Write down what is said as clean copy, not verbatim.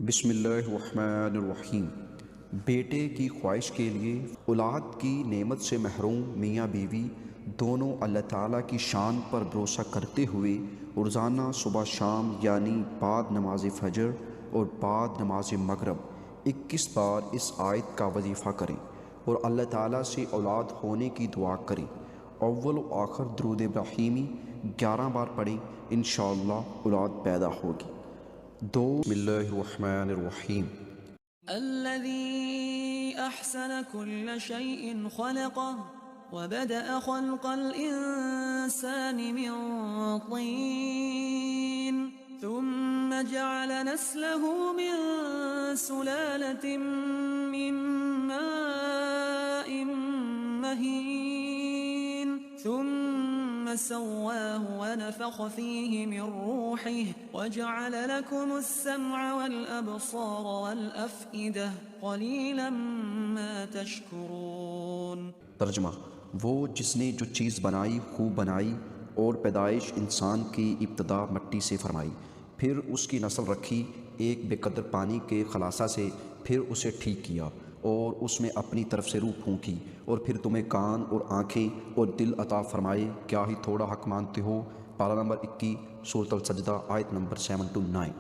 بسم اللہ الرحمن الرحیم۔ بیٹے کی خواہش کے لیے اولاد کی نعمت سے محروم میاں بیوی دونوں اللہ تعالیٰ کی شان پر بھروسہ کرتے ہوئے روزانہ صبح شام یعنی بعد نماز فجر اور بعد نماز مغرب 21 بار اس آیت کا وظیفہ کریں اور اللہ تعالیٰ سے اولاد ہونے کی دعا کریں۔ اول و آخر درود ابراہیمی 11 بار پڑھیں، انشاءاللہ اولاد پیدا ہوگی۔ بسم اللہ الرحمن الرحیم۔ الذي أحسن كل شيء خلقه وبدأ خلق الإنسان من طين ثم جعل نسله من سلالة من ماء مهين ثم سواه ونفخ فيه من روحه وجعل لكم السمع والأبصار والأفئدة قليلا ما تشكرون۔ ترجمہ: وہ جس نے جو چیز بنائی خوب بنائی اور پیدائش انسان کی ابتدا مٹی سے فرمائی، پھر اس کی نسل رکھی ایک بے قدر پانی کے خلاصہ سے، پھر اسے ٹھیک کیا اور اس میں اپنی طرف سے روح پھونکی، اور پھر تمہیں کان اور آنکھیں اور دل عطا فرمائے، کیا ہی تھوڑا حق مانتے ہو؟ پارہ نمبر 21 سورۃ السجدہ آیت نمبر 7 to 9۔